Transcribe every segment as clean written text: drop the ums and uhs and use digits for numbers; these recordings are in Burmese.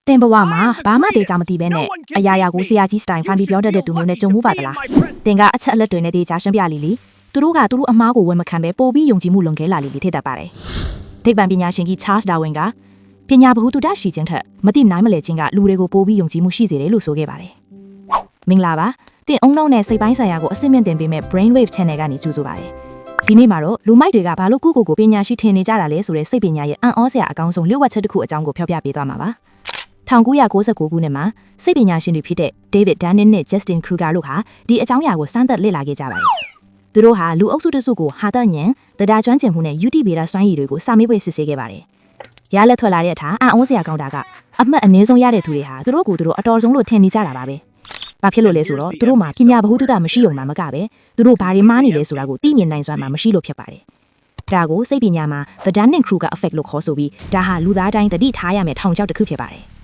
တင်ဘဝမှာဘာမှတေချာမသိဘဲနဲ့အရာရာကိုဆရာကြီးစတိုင်ဖန်ပြီးပြောတတ်တဲ့သူမျိုးနဲ့ကြုံမှုပါသလားတင်ကအချက်အလက်တွေနဲ့တေချာရှင်းပြလီသူတို့ကသူတို့အမားကိုဝန်မခံပဲပို့ပြီးယုံကြည်မှုလွန်ကဲလာလီထည့်တတ်ပါတယ်သိပ္ပံပညာရှင်ကြီး Charles Darwin ကပညာဗဟုသုတရှိခြင်းထက်မသိနိုင်မလဲခြင်းကလူတွေကိုပို့ပြီးယုံကြည်မှုရှိစေတယ်လို့ဆိုခဲ့ပါတယ်မင်္ဂလာပါတင်အုံနောက်နဲ့စိတ်ပိုင်းဆိုင်ရာကိုအစစ်မြင့်တင်ပေးမဲ့ Brainwave Channel ကနေကြိုဆိုပါတယ်ဒီနေ့မှာတော့လူမိုက်တွေကဘာလို့ကိုပညာရှိထင်နေကြတာလဲဆိုတဲ့စိတ်ပညာရဲ့အံ့ဩစရာအကောင်းဆုံးလျှို့ဝှက်ချက်တစ်ခုအကြောင်းကိုဖျော်ပြပေးသွားမှာပါ1999ခုနှစ်မှာစိတ်ပညာရှင်တွေဖြစ်တဲ့ David Dunning နဲ့ Justin Kruger တို့ဟာဒီအကြောင်းအရာကိုစမ်းသပ်လေ့လာခဲ့ကြပါတယ်။သူတို့ဟာလူအုပ်စုတစ်စုကိုဟာတဉဏ်တရားကျွမ်းကျင်မှုနဲ့ UT ဗေဒစွမ်းရည်တွေကိုစာမေးပွဲစစ်ဆေးခဲ့ပါတယ်။ရလက်ထွက်လာတဲ့အခါအံ့ဩစရာကောင်းတာကအမှတ်အနည်းဆုံးရတဲ့သူတွေဟာသူတို့ကိုသူတို့အတော်ဆုံးလို့ထင်နေကြတာပါပဲ။ဘာဖြစ်လို့လဲဆိုတော့သူတို့မှာပညာဗဟုသုတမရှိုံမှမကပဲသူတို့ဘာတွေမှားနေလဲဆိုတာကိုသိမြင်နိုင်စွမ်းမှမရှိလို့ဖြစ်ပါတယ်။ဒါကိုစိတ်ပညာမှာ The Dunning-Kruger effect လို့ခေါ်ဆိုပြီးဒါဟာလူသားတိုင်းသတိထားရမယ့်ထောင်ချောက်တစ်ခုဖြစ်ပါတယ်။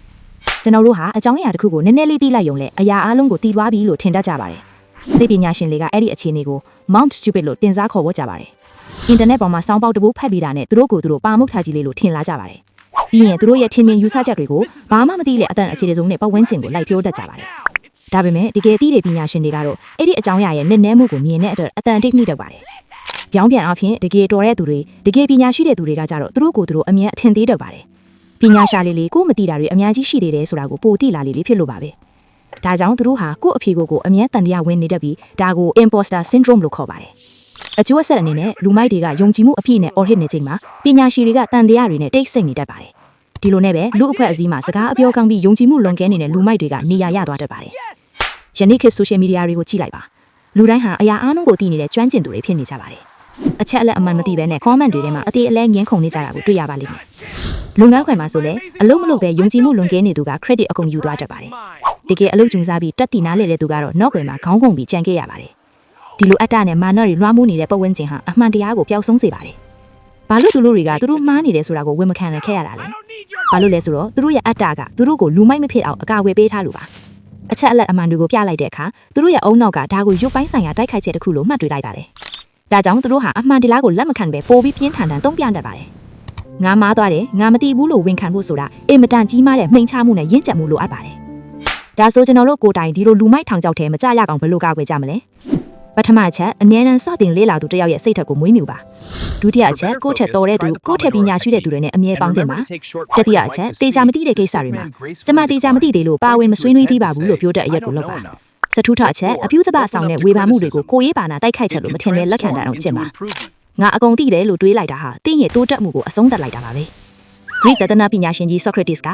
ကျွန်တော်တို့ဟာအကြောင်းအရာတစ်ခုကိုနည်းနည်းလေးသိလိုက်ရုံနဲ့အရာအလုံးကိုသိသွားပြီလို့ထင်တတ်ကြပါတယ်။စိတ်ပညာရှင်တွေကအဲ့ဒီအခြေအနေကို Mount Stupid လို့တင်စားခေါ်ဝေါ်ကြပါတယ်။အင်တာနက်ပေါ်မှာစောင်းပေါက်တပုတ်ဖတ်ပြီးတာနဲ့သူတို့ကိုသူတို့ပါမုတ်ထားကြီးလေးလို့ထင်လာကြပါတယ်။ပြီးရင်သူတို့ရဲ့ထင်မြင်ယူဆချက်တွေကိုဘာမှမသိတဲ့အတန်အခြေဆုံးနဲ့ပတ်ဝန်းကျင်ကိုလိုက်ပြောတတ်ကြပါတယ်။ဒါပေမဲ့တကယ်သိတဲ့ပညာရှင်တွေကတော့အဲ့ဒီအကြောင်းအရာရဲ့နည်းနည်းမှုကိုမြင်တဲ့အတွက်အတန်တိတ်နှိမ့်တတ်ပါတယ်။ပြောင်းပြန်အဖြစ်တကယ်တော်တဲ့သူတွေတကယ်ပညာရှိတဲ့သူတွေကကြတော့သူတို့ကိုသူတို့အမြဲအထင်သေးတတ်ပါတယ်။ပညာရှာလေးကိုမသိတာတွေအများကြီးရှိသေးတယ်ဆိုတာကိုပိုသိလာလေးဖြစ်လို့ပါပဲ။ဒါကြောင့်သူတို့ဟာကိုယ့်အဖေကိုအမြဲတန်တရားဝင်နေတတ်ပြီးဒါကို imposter syndrome လို့ခေါ်ပါတယ်။အကျိုးအဆက်အနေနဲ့လူမိုက်တွေကယုံကြည်မှုအပြည့်နဲ့ or hit နေချိန်မှာပညာရှိတွေကတန်တရားတွေနဲ့တိတ်ဆိတ်နေတတ်ပါတယ်။ဒီလိုနဲ့ပဲလူအဖွဲ့အစည်းမှာစကားအပြောကောင်းပြီးယုံကြည်မှုလွန်ကဲနေတဲ့လူမိုက်တွေကနေရာရသွားတတ်ပါတယ်။ယနေ့ခေတ် social media တွေကိုကြည့်လိုက်ပါ။လူတိုင်းဟာအရာအားလုံးကိုသိနေတဲ့ကျွမ်းကျင်သူတွေဖြစ်နေကြပါတယ်။အချက်အလက်အမှန်မသိဘဲနဲ့ comment တွေထဲမှာအသေးအလဲငင်းခုန်နေကြတာကိုတွေ့ရပါလိမ့်မယ်။လူငန်းခွင်မှာဆိုလဲအလုံးမလို့ပဲယုံကြည်မှုလွန်ကဲနေသူက credit အကုန်ယူသွားတတ်ပါတယ်။တကယ်အလုပ်ကျူးစားပြီးတက်တီနားလေတဲ့သူကတော့နောက်ွယ်မှာခေါင်းကုန်ပြီးကြံခဲ့ရပါတယ်။ဒီလိုအတ္တနဲ့မာနတွေလွှမ်းမိုးနေတဲ့ပတ်ဝန်းကျင်ဟာအမှန်တရားကိုပျောက်ဆုံးစေပါတယ်။ဘာလို့သူတို့တွေကသူတို့မှားနေတယ်ဆိုတာကိုဝန်မခံနိုင်ခဲ့ရတာလဲ။ဘာလို့လဲဆိုတော့သူတို့ရဲ့အတ္တကသူတို့ကိုလူမိုက်မဖြစ်အောင်အကာအကွယ်ပေးထားလို့ပါ။အချက်အလက်အမှန်တွေကိုပြလိုက်တဲ့အခါသူတို့ရဲ့အုံနောက်ကဒါကိုရုပ်ပိုင်းဆိုင်ရာတိုက်ခိုက်ချက်တစ်ခုလို့မှတ်တွေ့လိုက်ပါတယ်။ဒါကြောင့်သူတို့ဟာအမှန်တရားကိုလက်မခံပဲပိုပြီးပြင်းထန်တုံ့ပြန်တတ်ပါတယ်။ငါမားသွားတယ်ငါမသိဘူးလို့ဝန်ခံဖို့ဆိုတာအင်မတန်ကြီးမားတဲ့မှိန်ချမှုနဲ့ရင့်ကျက်မှုလိုအပ်ပါတယ်။ဒါဆိုကျွန်တော်တို့ကိုယ်တိုင်ဒီလိုလူမိုက်ထောင်ချောက်ထဲမကြရအောင်ဘယ်လိုကာကွယ်ကြမလဲ။ပထမအချက်အနည်းငယ်စတင်လေးလာသူတယောက်ရဲ့စိတ်ဓာတ်ကိုမွေးမြူပါ။ဒုတိယအချက်ကိုယ့်ထက်တော်တဲ့သူကိုယ့်ထက်ပညာရှိတဲ့သူတွေနဲ့အမြဲပေါင်းတင်ပါ။တတိယအချက်တေချာမသိတဲ့ကိစ္စတွေမှာကျမတေချာမသိသေးလို့ပါဝင်မဆွေးနွေးသေးပါဘူးလို့ပြောတဲ့အရက်ကိုလုပ်ပါ။စထူထအချက်အပြုသဘဆောင်တဲ့ဝေဖန်မှုတွေကိုကိုရေးပါနာတိုက်ခိုက်ချက်လို့မထင်ပဲလက်ခံတတ်အောင်ကျင့်ပါ။ငါအကုန်သိတယ်လို့တွေးလိုက်တာဟာတင်းရဲ့တိုးတက်မှုကိုအဆုံးသတ်လိုက်တာပါပဲ။ Greek တနာပညာရှင်ကြီး Socrates က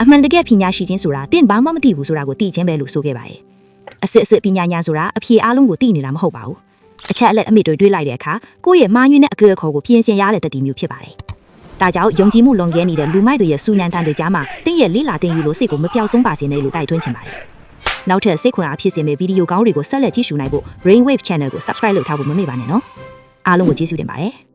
အမှန်တကယ်ပညာရှိခြင်းဆိုတာတင်းဘာမှမသိဘူးဆိုတာကိုသိခြင်းပဲလို့ဆိုခဲ့ပါတယ်။အစစ်ပညာညာဆိုတာအဖြေအလုံးကိုသိနေတာမဟုတ်ပါဘူး။အချက်အလက်အမြစ်တွေတွေးလိုက်တဲ့အခါကိုယ့်ရဲ့မှားယွင်းတဲ့အကြွယ်ခေါ်ကိုပြင်ဆင်ရတဲ့တတိမျိုးဖြစ်ပါတယ်။ဒါကြောင့်ယုံကြည်မှုလွန်ကဲနေတဲ့လူမိုက်တွေရဲ့စူညံတန်တွေကြားမှာတင်းရဲ့လေးလာတင်ယူလို့စိတ်ကိုမပြောက်ဆုံးပါစေနဲ့လို့တိုက်တွန်းချင်ပါတယ်။နောက်ထပ်စိတ်ခွန်အားဖြစ်စေမယ့်ဗီဒီယိုကောင်းတွေကိုဆက်လက်ကြည့်ရှုနိုင်ဖို့ Brainwave Channel ကို Subscribe လုပ်ထားဖို့မမေ့ပါနဲ့နော်။အားလုံးကိုကျေးဇူးတင်ပါတယ်။